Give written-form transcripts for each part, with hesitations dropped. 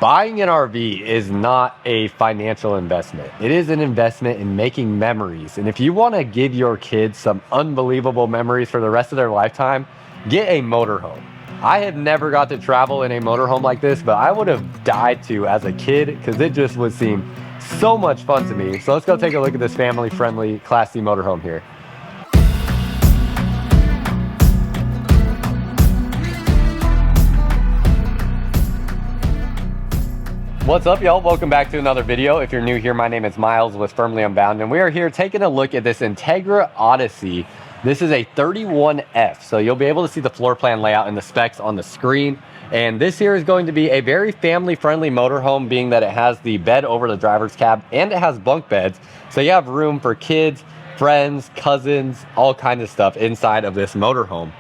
Buying an RV is not a financial investment. It is an investment in making memories. And if you want to give your kids some unbelievable memories for the rest of their lifetime, get a motorhome. I have never got to travel in a motorhome like this, but I would have died to as a kid because it just would seem so much fun to me. So let's go take a look at this family-friendly Class C motorhome here. What's up, y'all? Welcome back to another video. If you're new here, my name is Myles with Firmly Unbound, and we are here taking a look at this Entegra Odyssey. This is a 31F, so you'll be able to see the floor plan layout and the specs on the screen. And this here is going to be a very family-friendly motorhome, being that it has the bed over the driver's cab and it has bunk beds. So you have room for kids, friends, cousins, all kinds of stuff inside of this motorhome.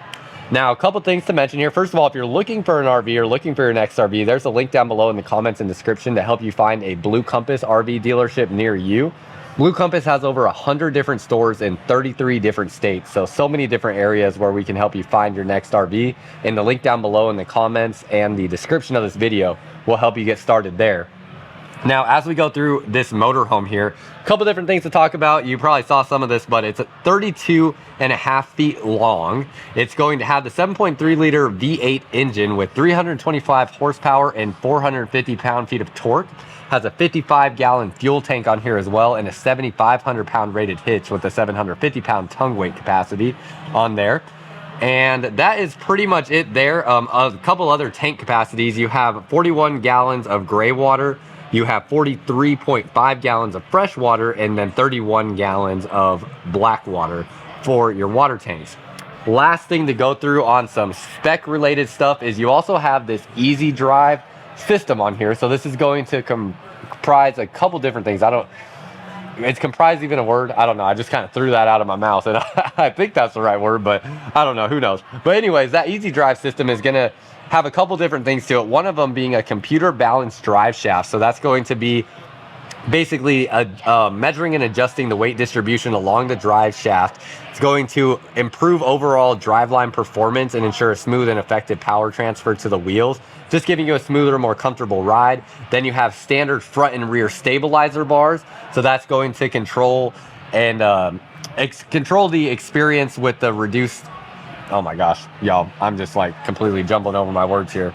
Now, a couple things to mention here. First of all, if you're looking for an RV or looking for your next RV, there's a link down below in the comments and description to help you find a Blue Compass RV dealership near you. Blue Compass has over 100 different stores in 33 different states. So many different areas where we can help you find your next RV. And the link down below in the comments and the description of this video will help you get started there. Now, as we go through this motorhome here, a couple different things to talk about. You probably saw some of this, but it's 32.5 feet long. It's going to have the 7.3 liter V8 engine with 325 horsepower and 450 pound-feet of torque. Has a 55-gallon fuel tank on here as well, and a 7,500 pound rated hitch with a 750 pound tongue weight capacity on there. And that is pretty much it there. A couple other tank capacities. You have 41 gallons of gray water. You have 43.5 gallons of fresh water, and then 31 gallons of black water for your water tanks. Last thing to go through on some spec related stuff is you also have this easy drive system on here. So this is going to comprise a couple different things. It's comprised even a word? I don't know. I just kind of threw that out of my mouth, and I think that's the right word, but I don't know. Who knows? But anyways, that easy drive system is going to have a couple different things to it. One of them being a computer balanced drive shaft. So that's going to be basically measuring and adjusting the weight distribution along the drive shaft. It's going to improve overall driveline performance and ensure a smooth and effective power transfer to the wheels, just giving you a smoother, more comfortable ride. Then you have standard front and rear stabilizer bars. So that's going to control and control the experience with the reduced. Oh my gosh, y'all, I'm just like completely jumbling over my words here.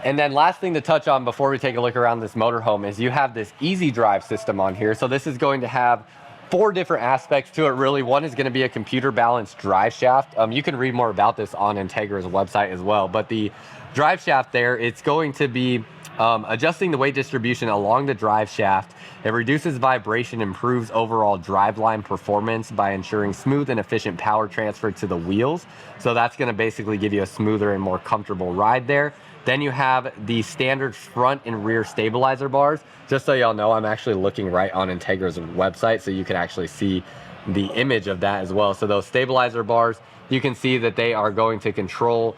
And then last thing to touch on before we take a look around this motorhome is you have this easy drive system on here. So this is going to have 4 different aspects to it, really. One is going to be a computer balanced drive shaft. You can read more about this on Entegra's website as well. But the drive shaft there, it's going to be adjusting the weight distribution along the drive shaft. It reduces vibration, improves overall driveline performance by ensuring smooth and efficient power transfer to the wheels. So that's going to basically give you a smoother and more comfortable ride there. Then you have the standard front and rear stabilizer bars. Just so y'all know, I'm actually looking right on Entegra's website, so you can actually see the image of that as well. So those stabilizer bars, you can see that they are going to control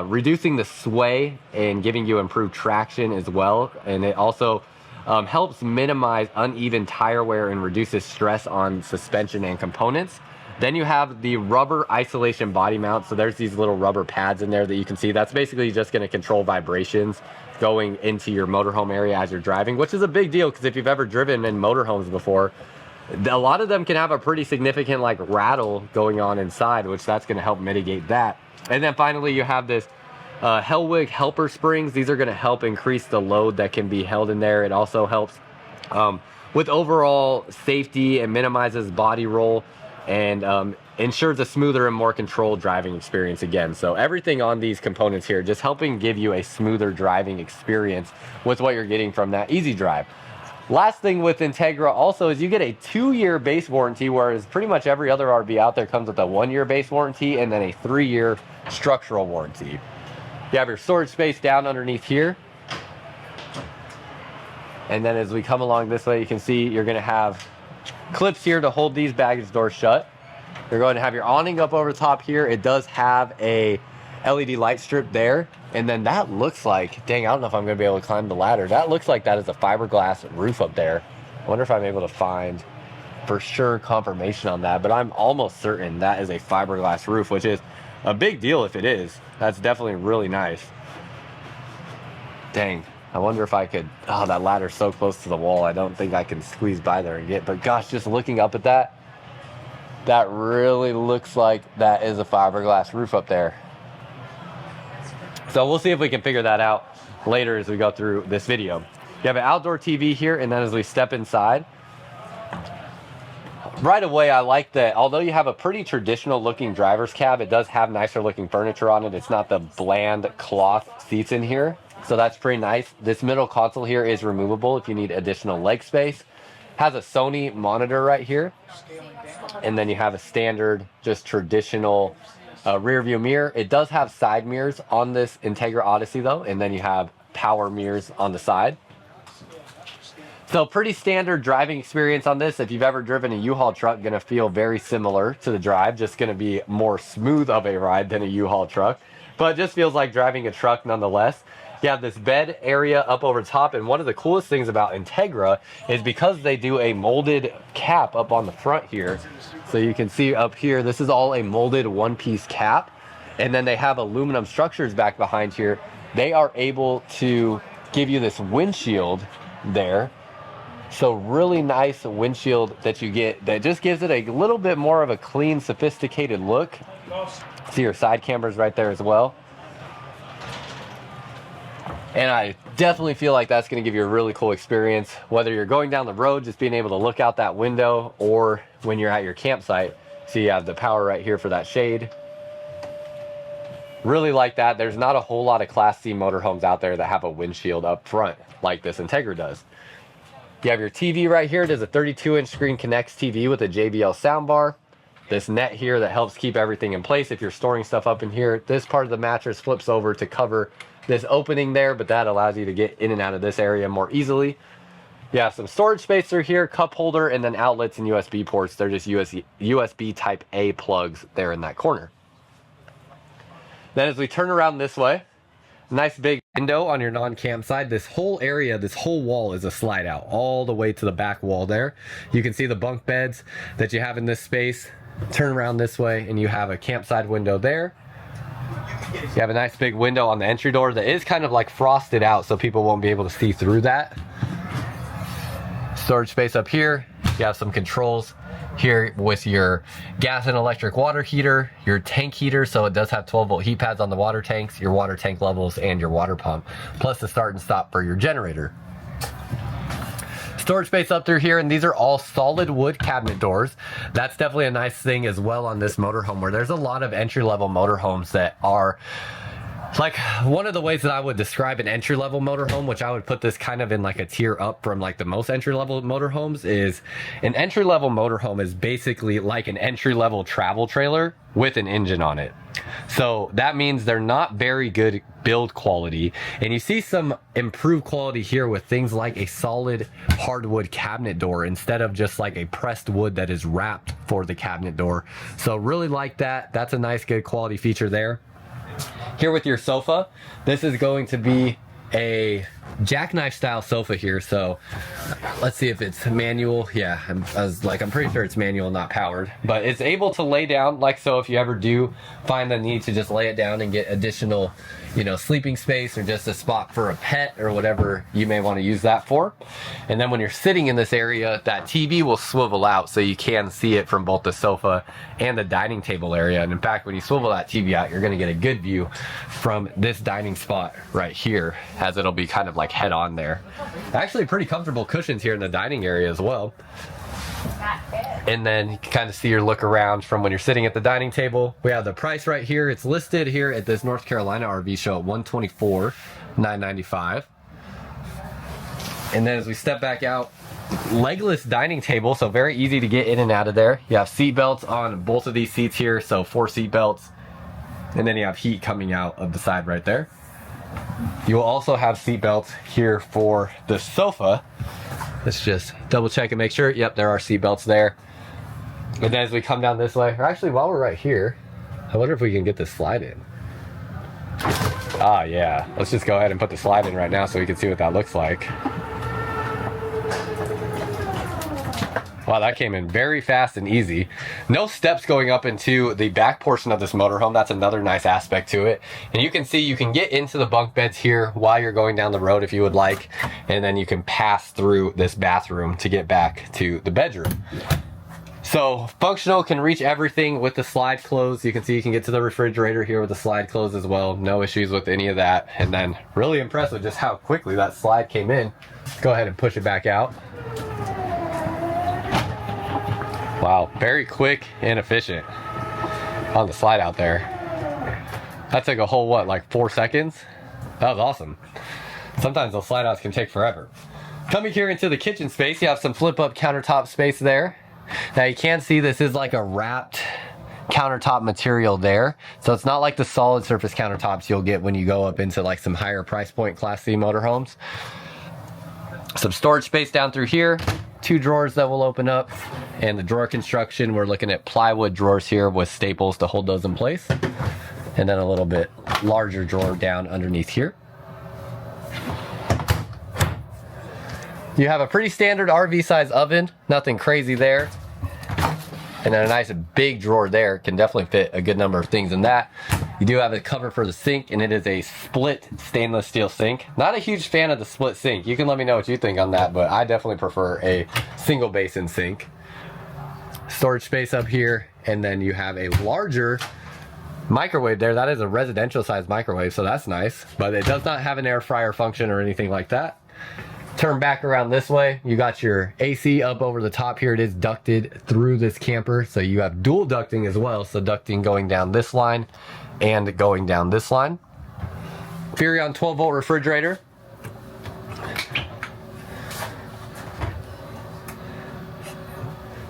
reducing the sway and giving you improved traction as well. And it also helps minimize uneven tire wear and reduces stress on suspension and components. Then you have the rubber isolation body mount. So there's these little rubber pads in there that you can see. That's basically just going to control vibrations going into your motorhome area as you're driving, which is a big deal because if you've ever driven in motorhomes before, a lot of them can have a pretty significant like rattle going on inside, which that's going to help mitigate that. And then finally, you have this Hellwig helper springs. These are going to help increase the load that can be held in there. It also helps with overall safety and minimizes body roll and ensures a smoother and more controlled driving experience again. So everything on these components here just helping give you a smoother driving experience with what you're getting from that easy drive. Last thing with Entegra also is you get a 2-year base warranty, whereas pretty much every other RV out there comes with a 1-year base warranty and then a 3-year structural warranty. You have your storage space down underneath here. And then as we come along this way, you can see you're going to have clips here to hold these baggage doors shut. You're going to have your awning up over the top here. It does have a LED light strip there. And then that looks like, dang, I don't know if I'm going to be able to climb the ladder. That looks like that is a fiberglass roof up there. I wonder if I'm able to find for sure confirmation on that, but I'm almost certain that is a fiberglass roof, which is a big deal if it is. That's definitely really nice. Dang, I wonder if I could, oh, that ladder's so close to the wall. I don't think I can squeeze by there and get, but gosh, just looking up at that, that really looks like that is a fiberglass roof up there. So we'll see if we can figure that out later as we go through this video. You have an outdoor TV here, and then as we step inside, right away, I like that although you have a pretty traditional looking driver's cab, it does have nicer looking furniture on it. It's not the bland cloth seats in here. So that's pretty nice. This middle console here is removable if you need additional leg space. Has a Sony monitor right here. And then you have a standard, just traditional rear view mirror. It does have side mirrors on this Entegra Odyssey though. And then you have power mirrors on the side. So pretty standard driving experience on this. If you've ever driven a U-Haul truck, gonna feel very similar to the drive, just gonna be more smooth of a ride than a U-Haul truck, but it just feels like driving a truck nonetheless. You have this bed area up over top, and one of the coolest things about Entegra is because they do a molded cap up on the front here. So you can see up here, this is all a molded one-piece cap, and then they have aluminum structures back behind here. They are able to give you this windshield there. So really nice windshield that you get that just gives it a little bit more of a clean, sophisticated look. See your side cameras right there as well. And I definitely feel like that's going to give you a really cool experience, whether you're going down the road, just being able to look out that window, or when you're at your campsite. So you have the power right here for that shade. Really like that. There's not a whole lot of Class C motorhomes out there that have a windshield up front like this Entegra does. You have your TV right here. It is a 32-inch screen connects TV with a JBL soundbar. This net here that helps keep everything in place if you're storing stuff up in here. This part of the mattress flips over to cover this opening there, but that allows you to get in and out of this area more easily. You have some storage space through here, cup holder, and then outlets and USB ports. They're just USB type A plugs there in that corner. Then as we turn around this way, nice big window on your non-campsite. This whole area, this whole wall is a slide out all the way to the back wall there. You can see the bunk beds that you have in this space. Turn around this way and you have a campsite window there. You have a nice big window on the entry door that is kind of like frosted out so people won't be able to see through that. Storage space up here. You have some controls here with your gas and electric water heater, your tank heater, so it does have 12-volt heat pads on the water tanks, your water tank levels, and your water pump, plus the start and stop for your generator. Storage space up through here, and these are all solid wood cabinet doors. That's definitely a nice thing as well on this motorhome, where there's a lot of entry-level motorhomes that are like, one of the ways that I would describe an entry-level motorhome, which I would put this kind of in like a tier up from like the most entry-level motorhomes, is an entry-level motorhome is basically like an entry-level travel trailer with an engine on it. So that means they're not very good build quality, and you see some improved quality here with things like a solid hardwood cabinet door instead of just like a pressed wood that is wrapped for the cabinet door. So really like that. That's a nice good quality feature there. Here with your sofa, this is going to be a jackknife style sofa here. So let's see if it's manual. Yeah, I'm pretty sure it's manual, not powered, but it's able to lay down like so. If you ever do find the need to just lay it down and get additional, sleeping space, or just a spot for a pet or whatever you may want to use that for. And then when you're sitting in this area, that TV will swivel out so you can see it from both the sofa and the dining table area. And in fact, when you swivel that TV out, you're going to get a good view from this dining spot right here, as it'll be kind of like head on there. Actually pretty comfortable cushions here in the dining area as well. And then you can kind of see your look around from when you're sitting at the dining table. We have the price right here. It's listed here at this North Carolina RV show at $124,995. And then as we step back out, legless dining table, so very easy to get in and out of there. You have seat belts on both of these seats here, so 4 seat belts. And then you have heat coming out of the side right there. You will also have seat belts here for the sofa. Let's just double check and make sure. Yep, there are seat belts there. And then as we come down this way, or actually while we're right here, I wonder if we can get this slide in. Ah, yeah. Let's just go ahead and put the slide in right now so we can see what that looks like. Wow, that came in very fast and easy. No steps going up into the back portion of this motorhome. That's another nice aspect to it. And you can see you can get into the bunk beds here while you're going down the road if you would like. And then you can pass through this bathroom to get back to the bedroom. So functional, can reach everything with the slide close. You can see you can get to the refrigerator here with the slide close as well. No issues with any of that. And then really impressed with just how quickly that slide came in. Let's go ahead and push it back out. Wow, very quick and efficient on the slide out there. That took a whole, what, like 4 seconds? That was awesome. Sometimes those slide outs can take forever. Coming here into the kitchen space, you have some flip up countertop space there. Now you can see this is like a wrapped countertop material there. So it's not like the solid surface countertops you'll get when you go up into like some higher price point Class C motorhomes. Some storage space down through here. 2 drawers that will open up, and the drawer construction, we're looking at plywood drawers here with staples to hold those in place, and then a little bit larger drawer down underneath here. You have a pretty standard RV size oven, nothing crazy there, and then a nice big drawer there. Can definitely fit a good number of things in that. You do have a cover for the sink, and it is a split stainless steel sink. Not a huge fan of the split sink. You can let me know what you think on that, but I definitely prefer a single basin sink. Storage space up here, and then you have a larger microwave there. That is a residential size microwave, so that's nice, but it does not have an air fryer function or anything like that. Turn back around this way, you got your AC up over the top here. It is ducted through this camper, so you have dual ducting as well, so ducting going down this line and going down this line. Furrion 12-volt refrigerator.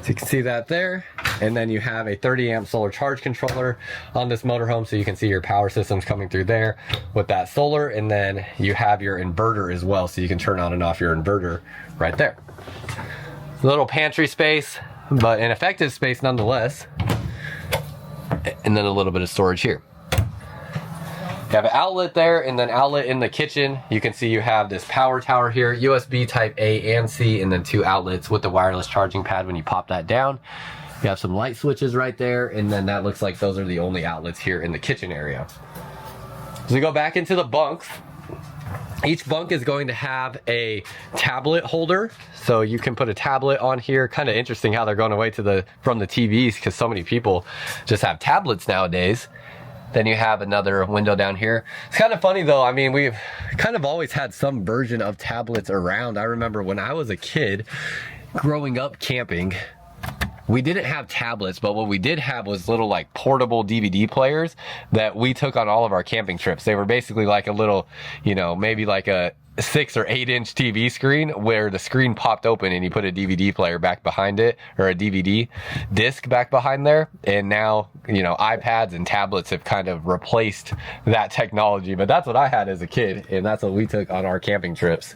So you can see that there. And then you have a 30 amp solar charge controller on this motorhome, so you can see your power systems coming through there with that solar. And then you have your inverter as well, so you can turn on and off your inverter right there. A little pantry space, but an effective space nonetheless. And then a little bit of storage here. You have an outlet there, and then outlet in the kitchen. You can see you have this power tower here, USB type A and C, and then 2 outlets with the wireless charging pad when you pop that down. You have some light switches right there, and then that looks like those are the only outlets here in the kitchen area. So we go back into the bunks. Each bunk is going to have a tablet holder, so you can put a tablet on here. Kind of interesting how they're going away from the TVs, because so many people just have tablets nowadays. Then you have another window down here. It's kind of funny though, I mean, we've kind of always had some version of tablets around. I remember when I was a kid growing up camping, we didn't have tablets, but what we did have was little like portable DVD players that we took on all of our camping trips. They were basically like a little, you know, maybe like a 6 or 8 inch TV screen where the screen popped open and you put a DVD player back behind it, or a DVD disc back behind there. And now, you know, iPads and tablets have kind of replaced that technology, but that's what I had as a kid, and that's what we took on our camping trips.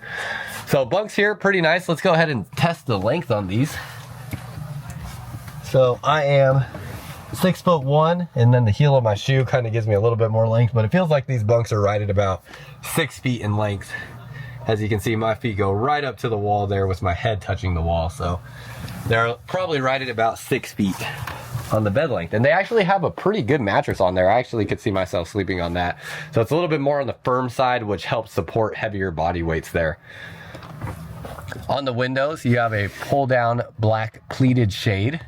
So bunks here, pretty nice. Let's go ahead and test the length on these. So I am 6'1", and then the heel of my shoe kind of gives me a little bit more length, but it feels like these bunks are right at about 6 feet in length. As you can see, my feet go right up to the wall there with my head touching the wall. So they're probably right at about 6 feet on the bed length. And they actually have a pretty good mattress on there. I actually could see myself sleeping on that. So it's a little bit more on the firm side, which helps support heavier body weights there. On the windows, you have a pull down black pleated shade.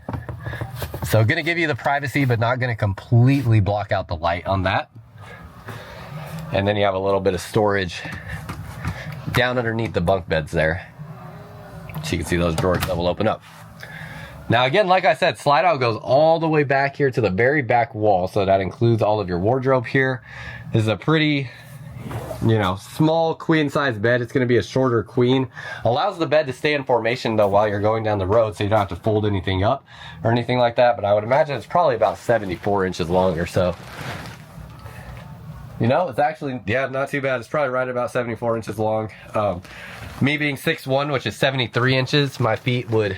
So gonna give you the privacy, but not gonna completely block out the light on that. And then you have a little bit of storage down underneath the bunk beds there. So you can see those drawers that will open up. Now again, like I said, slide out goes all the way back here to the very back wall. So that includes all of your wardrobe here. This is a pretty, you know, small queen size bed. It's going to be a shorter queen. Allows the bed to stay in formation though while you're going down the road, so you don't have to fold anything up or anything like that. But I would imagine it's probably about 74 inches long or so. You know, it's actually, yeah, not too bad. It's probably right about 74 inches long. Me being 6'1", which is 73 inches, my feet would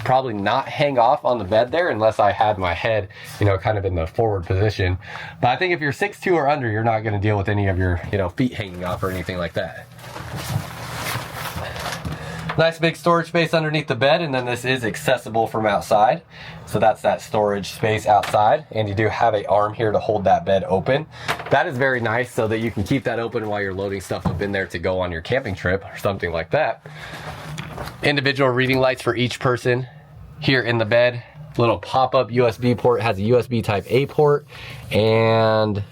probably not hang off on the bed there unless I had my head, you know, kind of in the forward position. But I think if you're 6'2" or under, you're not going to deal with any of your, you know, feet hanging off or anything like that. Nice big storage space underneath the bed, and then this is accessible from outside. So that's that storage space outside, and you do have an arm here to hold that bed open. That is very nice so that you can keep that open while you're loading stuff up in there to go on your camping trip or something like that. Individual reading lights for each person here in the bed. Little pop-up USB port, has a USB type A port and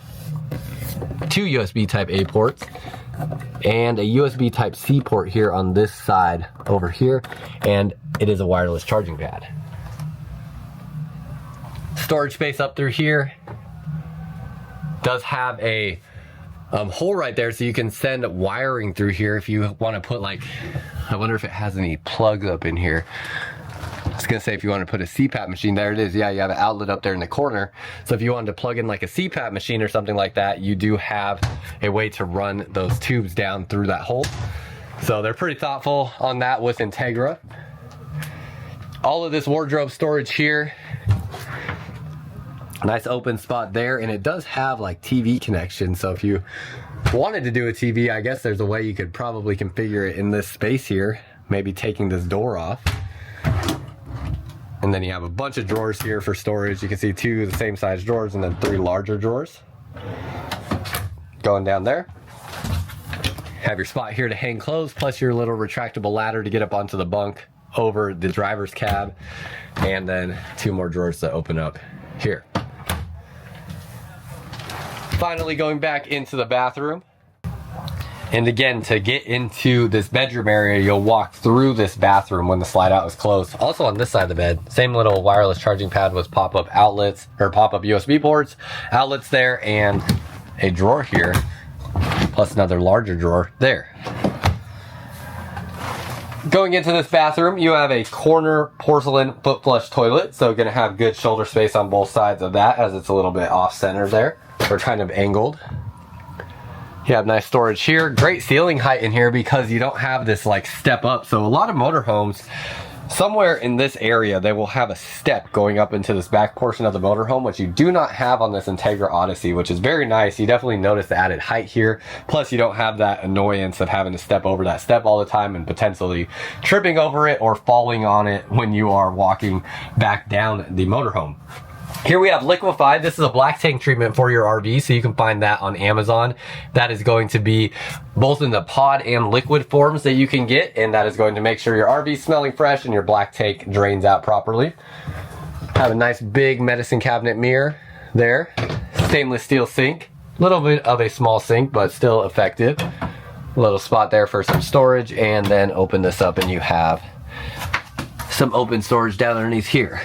2 USB type A ports. And a USB type C port here on this side over here, and it is a wireless charging pad. Storage space up through here does have a hole right there, so you can send wiring through here if you want to put, like, I wonder if it has any plugs up in here. I was gonna say if you want to put a CPAP machine, there it is. Yeah, you have an outlet up there in the corner. So if you wanted to plug in like a CPAP machine or something like that, you do have a way to run those tubes down through that hole. So they're pretty thoughtful on that with Entegra. All of this wardrobe storage here. Nice open spot there, and it does have like TV connection. So if you wanted to do a TV, I guess there's a way you could probably configure it in this space here, maybe taking this door off. And then you have a bunch of drawers here for storage. You can see 2 the same size drawers and then 3 larger drawers. Going down there. Have your spot here to hang clothes, plus your little retractable ladder to get up onto the bunk over the driver's cab. And then 2 more drawers to open up here. Finally going back into the bathroom. And again, to get into this bedroom area, you'll walk through this bathroom when the slide out is closed. Also on this side of the bed, same little wireless charging pad with pop-up outlets, or pop-up USB ports, outlets there, and a drawer here, plus another larger drawer there. Going into this bathroom, you have a corner porcelain foot flush toilet, so gonna have good shoulder space on both sides of that, as it's a little bit off-center there, or kind of angled. You have nice storage here, great ceiling height in here because you don't have this like step up. So a lot of motorhomes, somewhere in this area, they will have a step going up into this back portion of the motorhome, which you do not have on this Entegra Odyssey, which is very nice. You definitely notice the added height here. Plus you don't have that annoyance of having to step over that step all the time and potentially tripping over it or falling on it when you are walking back down the motorhome. Here we have liquefied. This is a black tank treatment for your RV, so you can find that on Amazon. That is going to be both in the pod and liquid forms that you can get, and that is going to make sure your RV is smelling fresh and your black tank drains out properly. Have a nice big medicine cabinet mirror there. Stainless steel sink. A little bit of a small sink, but still effective. A little spot there for some storage, and then open this up and you have some open storage down underneath here.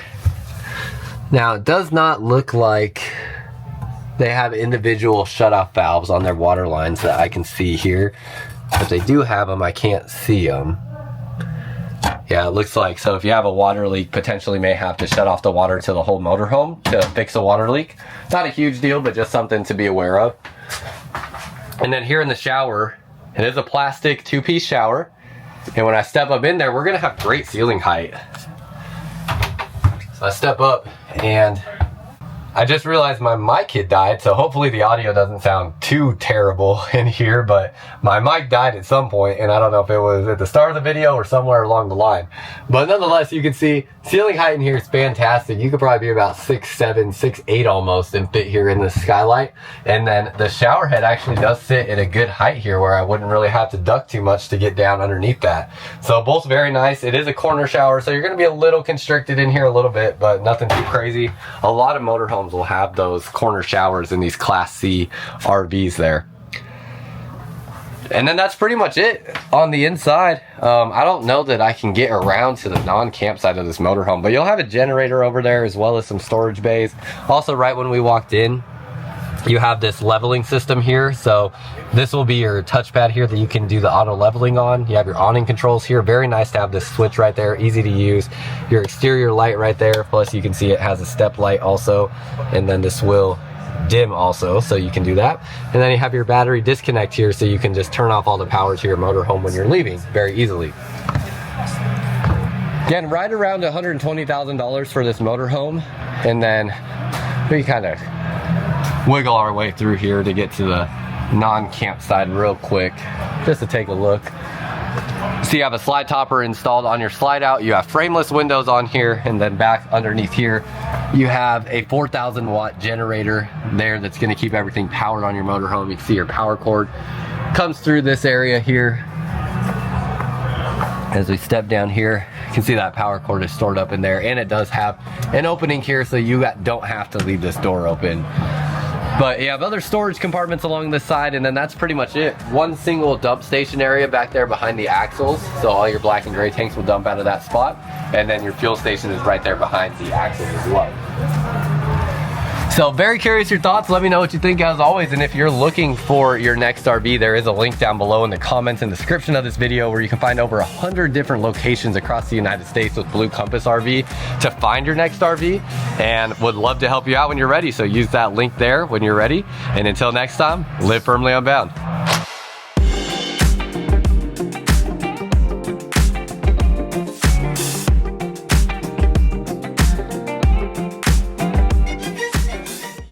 Now, it does not look like they have individual shutoff valves on their water lines that I can see here. If they do have them, I can't see them. Yeah, it looks like, so if you have a water leak, potentially may have to shut off the water to the whole motorhome to fix a water leak. Not a huge deal, but just something to be aware of. And then here in the shower, it is a plastic 2-piece shower. And when I step up in there, we're gonna have great ceiling height. So I step up, and I just realized my mic had died, so hopefully the audio doesn't sound too terrible in here, but my mic died at some point, and I don't know if it was at the start of the video or somewhere along the line. But nonetheless, you can see ceiling height in here is fantastic. You could probably be about 6'7", 6'8" almost and fit here in the skylight. And then the shower head actually does sit at a good height here where I wouldn't really have to duck too much to get down underneath that. So both very nice. It is a corner shower, so you're gonna be a little constricted in here a little bit, but nothing too crazy. A lot of motorhomes will have those corner showers in these Class C RVs there. And then that's pretty much it on the inside. I don't know that I can get around to the non-camp side of this motorhome, but you'll have a generator over there as well as some storage bays. Also, right when we walked in, you have this leveling system here. So this will be your touchpad here that you can do the auto leveling on. You have your awning controls here. Very nice to have this switch right there, easy to use. Your exterior light right there. Plus you can see it has a step light also. And then this will dim also, so you can do that. And then you have your battery disconnect here, so you can just turn off all the power to your motorhome when you're leaving very easily. Again, right around $120,000 for this motorhome. And then we kind of wiggle our way through here to get to the non-camp side real quick, just to take a look. So you have a slide topper installed on your slide out. You have frameless windows on here, and then back underneath here, you have a 4,000 watt generator there that's gonna keep everything powered on your motorhome. You can see your power cord comes through this area here. As we step down here, you can see that power cord is stored up in there, and it does have an opening here so you don't have to leave this door open. But you have other storage compartments along this side, and then that's pretty much it. One single dump station area back there behind the axles, so all your black and gray tanks will dump out of that spot, and then your fuel station is right there behind the axles as well. So very curious your thoughts. Let me know what you think as always, and if you're looking for your next RV, there is a link down below in the comments and description of this video where you can find over 100 different locations across the United States with Blue Compass RV to find your next RV, and would love to help you out when you're ready. So use that link there when you're ready, and until next time, live firmly unbound.